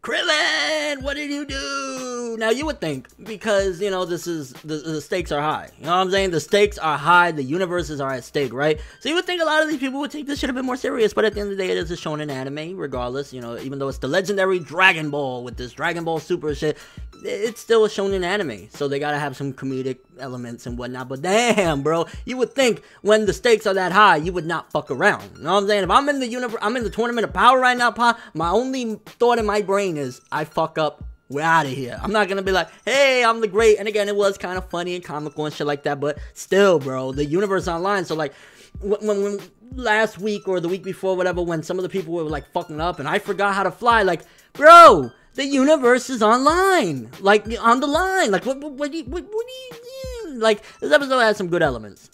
Krillin, what did you do? Now you would think, because, you know, this is, the stakes are high. You know what I'm saying? The stakes are high, the universes are at stake, right? So you would think a lot of these people would take this shit a bit more serious, but at the end of the day, it is a shonen anime, regardless, you know, even though it's the legendary Dragon Ball with this Dragon Ball Super shit, it's still a shonen anime, so they gotta have some comedic elements and whatnot. But damn, bro, you would think when the stakes are that high, you would not fuck around. You know what I'm saying? If I'm in the universe, I'm in the tournament of power right now, Pa, my only thought in my brain is, I fuck up, we're out of here. I'm not gonna be like, hey, I'm the great. And again, it was kind of funny and comical and shit like that, but still, bro, the universe online. So like, when last week or the week before, whatever, when some of the people were like fucking up and I forgot how to fly, like, bro, the universe is online, like, on the line. Like, what do you like, this episode has some good elements.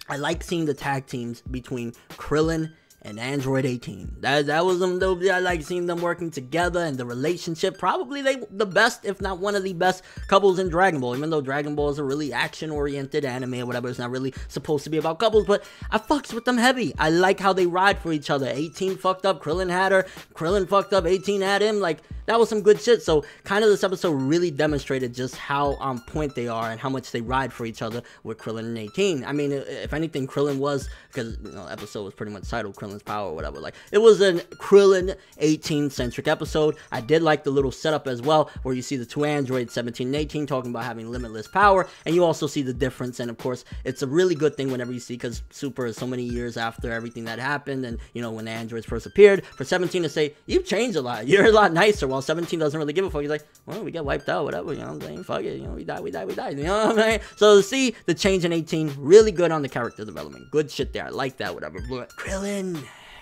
I like seeing the tag teams between Krillin and Android 18. That was them dope. I like seeing them working together and the relationship. Probably the best, if not one of the best couples in Dragon Ball. Even though Dragon Ball is a really action-oriented anime or whatever, it's not really supposed to be about couples, but I fucks with them heavy. I like how they ride for each other. 18 fucked up, Krillin had her. Krillin fucked up, 18 had him. Like, that was some good shit. So kind of this episode really demonstrated just how on point they are and how much they ride for each other with Krillin and 18. I mean, if anything, Krillin was, because, you know, episode was pretty much titled Krillin's Power or whatever. Like, it was an Krillin 18 centric episode. I did like the little setup as well, where you see the two androids, 17 and 18, talking about having limitless power, and you also see the difference. And of course, it's a really good thing whenever you see, because Super is so many years after everything that happened, and, you know, when the androids first appeared, for 17 to say, you've changed a lot, you're a lot nicer, while 17 doesn't really give a fuck. He's like, well, we get wiped out, whatever, you know what I'm saying? Fuck it, you know, we die, you know what I'm saying? So to see the change in 18, really good on the character development. Good shit there. I like that, whatever. But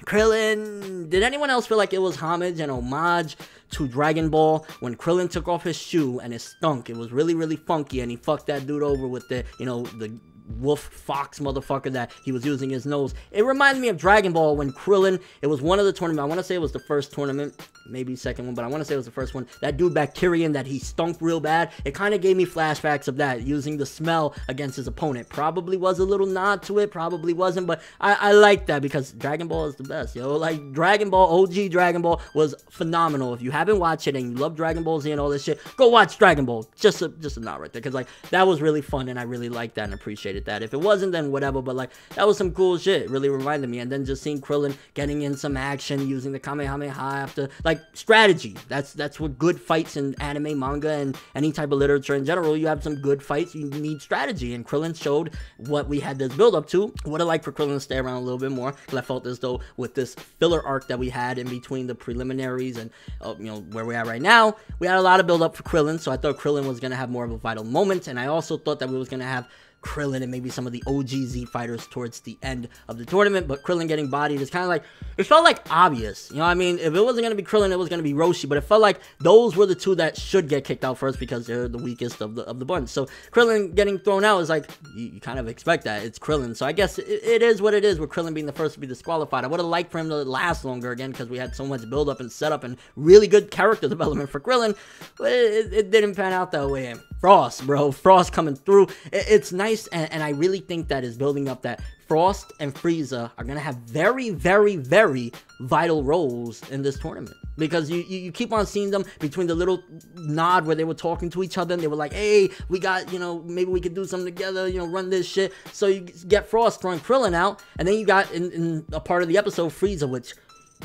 Krillin, did anyone else feel like it was homage and homage to Dragon Ball when Krillin took off his shoe and it stunk? It was really, really funky, and he fucked that dude over with the, you know, the wolf fox motherfucker that he was using his nose. It reminded me of Dragon Ball when Krillin, it was one of the tournament, I want to say it was the first tournament, maybe second one, but I want to say it was the first one, that dude Bacterian that he stunk real bad. It kind of gave me flashbacks of that, using the smell against his opponent. Probably was a little nod to it, probably wasn't, but I like that, because Dragon Ball is the best, yo. Like, Dragon Ball, OG Dragon Ball was phenomenal. If you haven't watched it and you love Dragon Ball Z and all this shit, go watch Dragon Ball. Just a nod right there, because like, that was really fun, and I really liked that and appreciated that. If it wasn't, then whatever, but like, that was some cool shit. It really reminded me. And then just seeing Krillin getting in some action, using the Kamehameha after, like, strategy. That's what good fights in anime, manga, and any type of literature in general. You have some good fights, you need strategy, and Krillin showed what we had this build up to. Would have liked for Krillin to stay around a little bit more, because I felt as though with this filler arc that we had in between the preliminaries and you know, where we're at right now, we had a lot of build up for Krillin. So I thought Krillin was gonna have more of a vital moment, and I also thought that we was gonna have Krillin and maybe some of the OG Z fighters towards the end of the tournament. But Krillin getting bodied is kind of like, it felt like obvious, you know what I mean? If it wasn't going to be Krillin, it was going to be Roshi, but it felt like those were the two that should get kicked out first, because they're the weakest of the bunch. So Krillin getting thrown out is like, you kind of expect that. It's Krillin, so I guess it is what it is, with Krillin being the first to be disqualified. I would have liked for him to last longer again, because we had so much build up and setup and really good character development for Krillin, but it didn't pan out that way. And Frost, bro, Frost coming through, it's nice, and I really think that is building up that Frost and Frieza are gonna have very, very, very vital roles in this tournament, because you keep on seeing them between the little nod where they were talking to each other, and they were like, hey, we got, you know, maybe we could do something together, you know, run this shit. So you get Frost throwing Krillin out, and then you got in a part of the episode Frieza, which,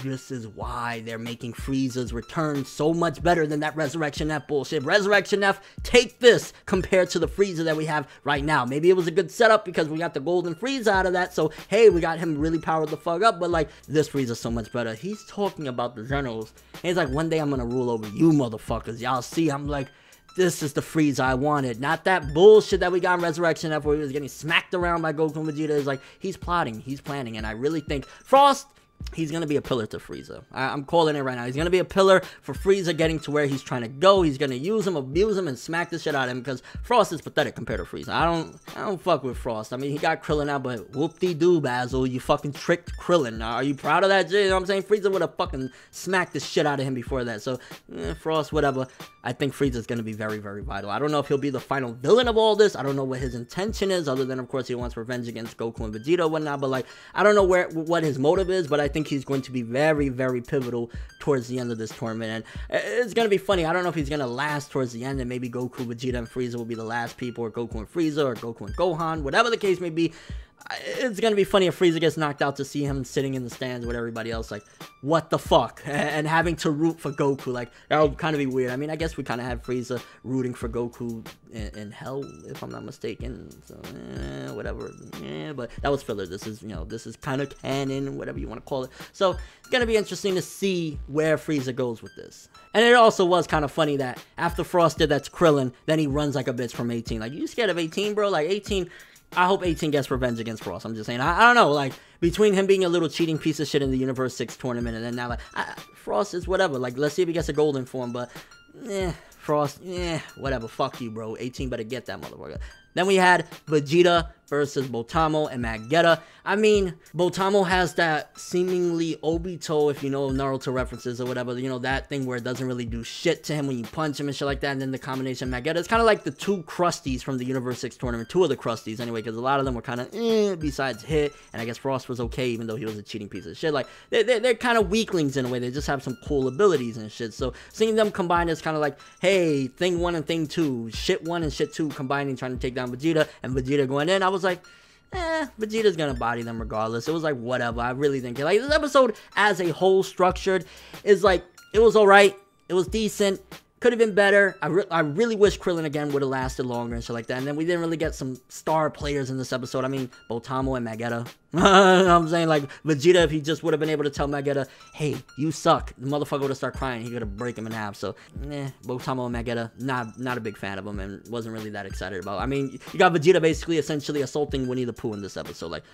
this is why they're making Frieza's return so much better than that Resurrection F bullshit. Resurrection F, take this compared to the Frieza that we have right now. Maybe it was a good setup because we got the golden Frieza out of that, so hey, we got him really powered the fuck up, but like, this Frieza's so much better. He's talking about the generals, and he's like, one day I'm gonna rule over you motherfuckers. Y'all see, I'm like, this is the Frieza I wanted, not that bullshit that we got in Resurrection F where he was getting smacked around by Goku and Vegeta. It's like, he's plotting, he's planning, and I really think Frost, he's going to be a pillar to Frieza. I'm calling it right now. He's going to be a pillar for Frieza getting to where he's trying to go. He's going to use him, abuse him, and smack the shit out of him, because Frost is pathetic compared to Frieza. I don't fuck with Frost. I mean, he got Krillin out, but whoop-de-doo, Basil. You fucking tricked Krillin. Are you proud of that? You know what I'm saying? Frieza would have fucking smacked the shit out of him before that. So, Frost, whatever. I think Frieza's going to be very, very vital. I don't know if he'll be the final villain of all this. I don't know what his intention is, other than, of course, he wants revenge against Goku and Vegeta and whatnot. But, like, I don't know what his motive is, but I think he's going to be very, very pivotal towards the end of this tournament. And it's going to be funny. I don't know if he's going to last towards the end, and maybe Goku, Vegeta, and Frieza will be the last people, or Goku and Frieza, or Goku and Gohan, whatever the case may be. It's going to be funny if Frieza gets knocked out to see him sitting in the stands with everybody else, like, what the fuck? And having to root for Goku, like, that would kind of be weird. I mean, I guess we kind of had Frieza rooting for Goku in Hell, if I'm not mistaken, so, whatever, but that was filler. This is, you know, this is kind of canon, whatever you want to call it, so it's going to be interesting to see where Frieza goes with this. And it also was kind of funny that after Frost did that to Krillin, then he runs like a bitch from 18. Like, you scared of 18, bro? Like, 18... I hope 18 gets revenge against Frost. I'm just saying. I don't know. Like, between him being a little cheating piece of shit in the Universe 6 tournament, and then now, like, Frost is whatever. Like, let's see if he gets a golden form, but, Frost, whatever. Fuck you, bro. 18 better get that motherfucker. Then we had Vegeta versus Bamo and Magetta. I mean, Bamo has that seemingly Obito, if you know Naruto references or whatever, you know, that thing where it doesn't really do shit to him when you punch him and shit like that, and then the combination of Magetta, it's kind of like the two Krusties from the Universe 6 tournament, two of the Krusties anyway, because a lot of them were kind of, besides Hit, and I guess Frost was okay, even though he was a cheating piece of shit. Like, they're kind of weaklings in a way, they just have some cool abilities and shit, so seeing them combined is kind of like, hey, Thing 1 and Thing 2, Shit 1 and Shit 2 combining, trying to take down Vegeta, and Vegeta going in. I was like, Vegeta's gonna body them regardless. It was like, whatever. I really didn't care. Like, this episode as a whole structured is like, it was alright. It was decent. Could have been better. I really wish Krillin again would have lasted longer and shit like that. And then we didn't really get some star players in this episode. I mean, Bamo and Magetta. You know what I'm saying? Like, Vegeta, if he just would have been able to tell Magetta, hey, you suck, the motherfucker would have started crying. He could have break him in half. So, Bamo and Magetta, not a big fan of him, and wasn't really that excited about. I mean, you got Vegeta basically essentially assaulting Winnie the Pooh in this episode. Like,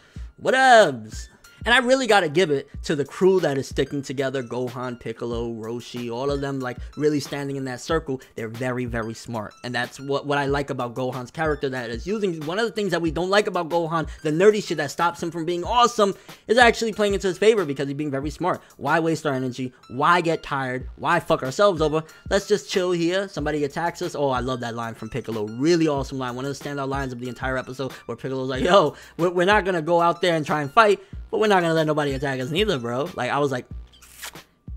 whatevs. And I really gotta give it to the crew that is sticking together. Gohan, Piccolo, Roshi, all of them, like, really standing in that circle. They're very, very smart. And that's what I like about Gohan's character, that is using one of the things that we don't like about Gohan, the nerdy shit that stops him from being awesome, is actually playing into his favor because he's being very smart. Why waste our energy? Why get tired? Why fuck ourselves over? Let's just chill here. Somebody attacks us. Oh, I love that line from Piccolo. Really awesome line. One of the standout lines of the entire episode, where Piccolo's like, yo, we're not gonna go out there and try and fight, but we're not gonna let nobody attack us neither, bro. Like, I was like,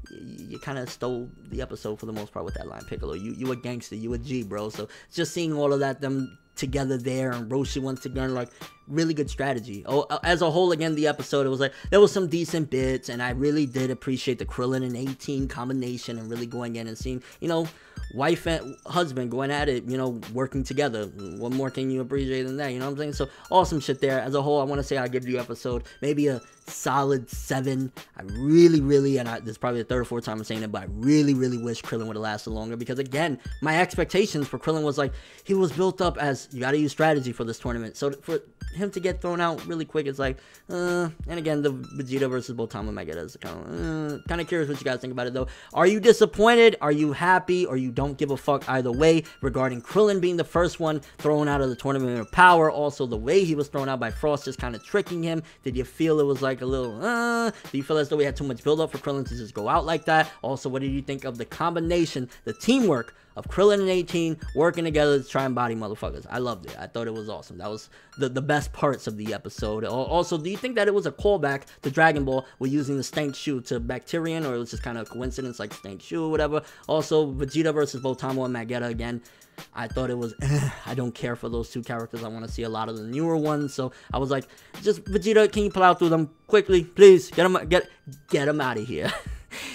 you kind of stole the episode for the most part with that line, Piccolo. You a gangster, you a G, bro. So just seeing all of that, them together there, and Roshi once again, like, really good strategy. Oh, as a whole, again, the episode, it was like, there was some decent bits, and I really did appreciate the Krillin and 18 combination, and really going in and seeing, you know, wife and husband going at it, you know, working together. What more can you appreciate than that, you know what I'm saying? So, awesome shit there. As a whole, I want to say I give the episode maybe a solid 7. I really, and this is probably the third or fourth time I'm saying it, but I really wish Krillin would have lasted longer, because, again, my expectations for Krillin was like, he was built up as, you gotta use strategy for this tournament. So, for him to get thrown out really quick, it's like, and again, the Vegeta versus Bamo Magetta is kind of curious what you guys think about it, though. Are you disappointed? Are you happy? Or you don't give a fuck either way regarding Krillin being the first one thrown out of the tournament of power? Also, the way he was thrown out by Frost, just kind of tricking him. Did you feel it was like a little, do you feel as though we had too much build up for Krillin to just go out like that? Also, what did you think of the combination, the teamwork of Krillin and 18 working together to try and body motherfuckers? I loved it. I thought it was awesome. That was the best parts of the episode. Also, do you think that it was a callback to Dragon Ball with using the stank shoe to Bacterian, or it was just kind of a coincidence, like stank shoe or whatever? Also, Vegeta versus Bamo and Magetta, again, I thought it was, I don't care for those two characters. I want to see a lot of the newer ones. So I was like, just Vegeta, can you plow through them quickly, please? Get them out of here.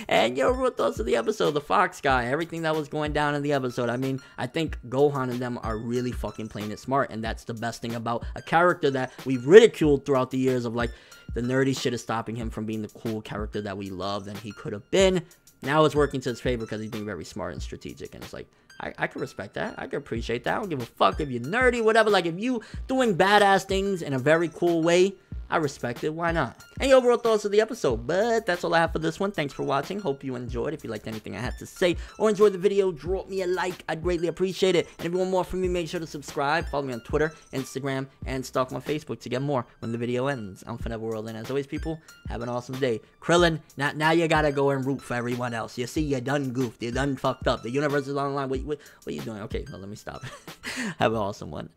And your real thoughts of the episode, the Fox guy, everything that was going down in the episode. I mean, I think Gohan and them are really fucking playing it smart, and that's the best thing about a character that we've ridiculed throughout the years of, like, the nerdy shit is stopping him from being the cool character that we loved and he could have been. Now it's working to his favor because he's being very smart and strategic, and it's like, I can respect that. I can appreciate that. I don't give a fuck if you're nerdy, whatever. Like, if you doing badass things in a very cool way, I respect it. Why not? And your overall thoughts of the episode. But that's all I have for this one. Thanks for watching. Hope you enjoyed. If you liked anything I had to say or enjoyed the video, drop me a like. I'd greatly appreciate it. And if you want more from me, make sure to subscribe. Follow me on Twitter, Instagram, and stalk my Facebook to get more when the video ends. I'm ForneverWorld, and as always, people, have an awesome day. Krillin, now you gotta go and root for everyone else. You see, you done goofed. You done fucked up. The universe is on the line. What are you doing? Okay, well, let me stop. Have an awesome one.